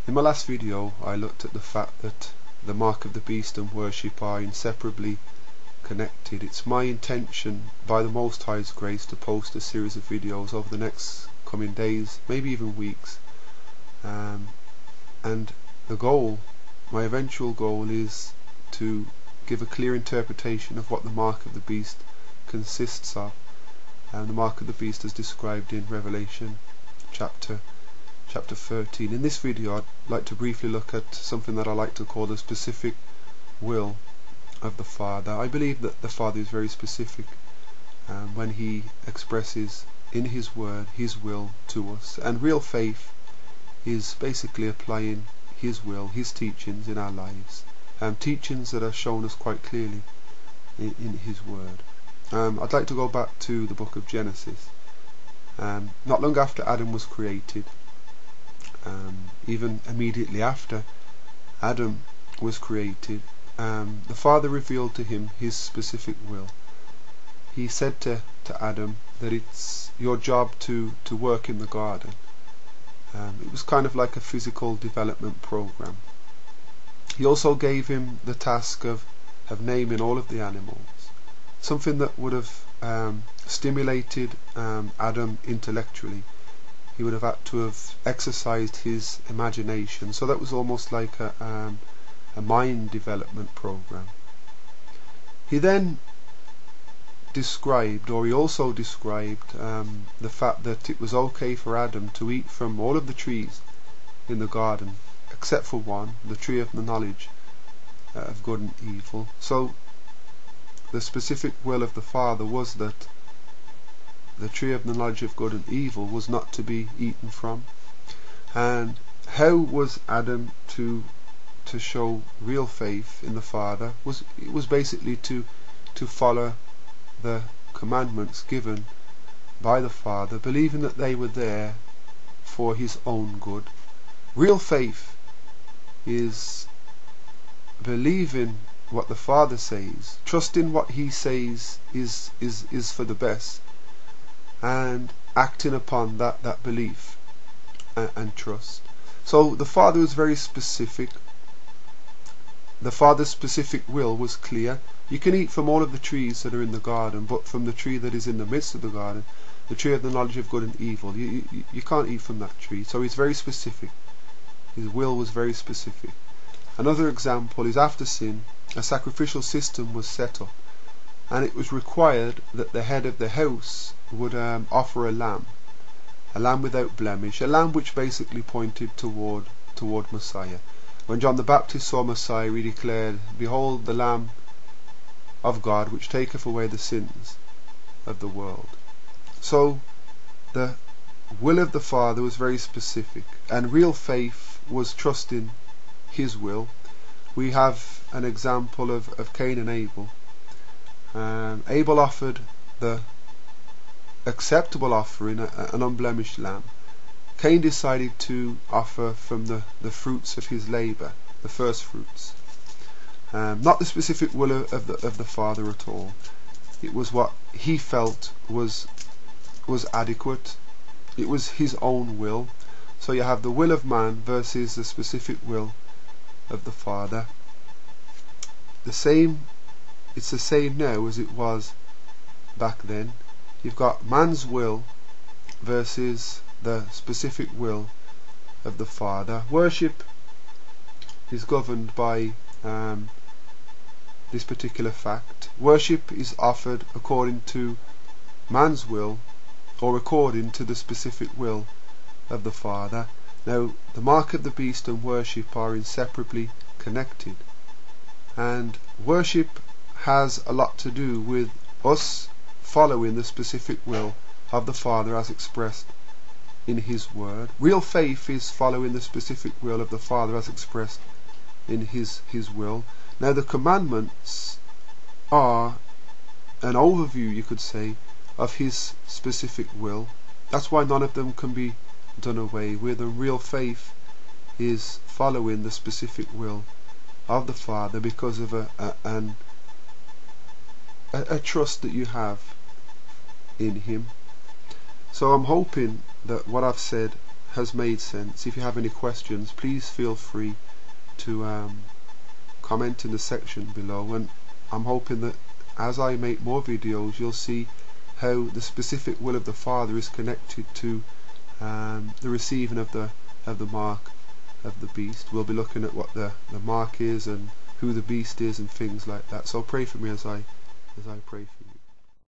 In my last video I looked at the fact that the mark of the beast and worship are inseparably connected. It's my intention, by the Most High's grace, to post a series of videos over the next coming days, maybe even weeks, and the goal, my eventual goal, is to give a clear interpretation of what the mark of the beast consists of, and the mark of the beast is described in Revelation chapter 13. In this video I'd like to briefly look at something that I like to call the specific will of the Father. I believe that the Father is very specific when he expresses in his word his will to us, and real faith is basically applying his will, his teachings in our lives, teachings that are shown us quite clearly in his word. I'd like to go back to the book of Genesis. Not long after Adam was created, even immediately after Adam was created, the Father revealed to him his specific will. He said to Adam that it's your job to work in the garden. It was kind of like a physical development program. He also gave him the task of naming all of the animals, something that would have stimulated Adam intellectually. He would have had to have exercised his imagination, so that was almost like a mind development program. He then described, or he also described, the fact that it was okay for Adam to eat from all of the trees in the garden except for one, the tree of the knowledge of good and evil. So the specific will of the Father was that the tree of the knowledge of good and evil was not to be eaten from. And how was Adam to show real faith in the Father? It was basically to follow the commandments given by the Father, believing that they were there for his own good. Real faith is believing what the Father says, trusting what he says is for the best, and acting upon that belief and trust. So the Father was very specific. The Father's specific will was clear. You can eat from all of the trees that are in the garden, but from the tree that is in the midst of the garden, the tree of the knowledge of good and evil, you can't eat from that tree. So he's very specific. His will was very specific. Another example is, after sin, a sacrificial system was set up, and it was required that the head of the house would offer a lamb without blemish, a lamb which basically pointed toward Messiah. When John the Baptist saw Messiah, he declared, "Behold the Lamb of God, which taketh away the sins of the world." So the will of the Father was very specific, and real faith was trusting his will. We have an example of Cain and Abel. Abel offered the acceptable offering, an unblemished lamb. Cain decided to offer from the fruits of his labour, the first fruits. Not the specific will of the Father at all. It was what he felt was adequate. It was his own will. So you have the will of man versus the specific will of the Father. It's the same now as it was back then. You've got man's will versus the specific will of the Father. Worship is governed by this particular fact. Worship is offered according to man's will, or according to the specific will of the Father. Now, the mark of the beast and worship are inseparably connected, and worship has a lot to do with us following the specific will of the Father as expressed in his word. Real faith is following the specific will of the Father as expressed in his will. Now, the commandments are an overview, you could say, of his specific will. That's why none of them can be done away with, and real faith is following the specific will of the Father because of a trust that you have in him. So I'm hoping that what I've said has made sense. If you have any questions, please feel free to comment in the section below, and I'm hoping that as I make more videos you'll see how the specific will of the Father is connected to the receiving of the mark of the beast. We'll be looking at what the mark is and who the beast is and things like that. So pray for me as I pray for you.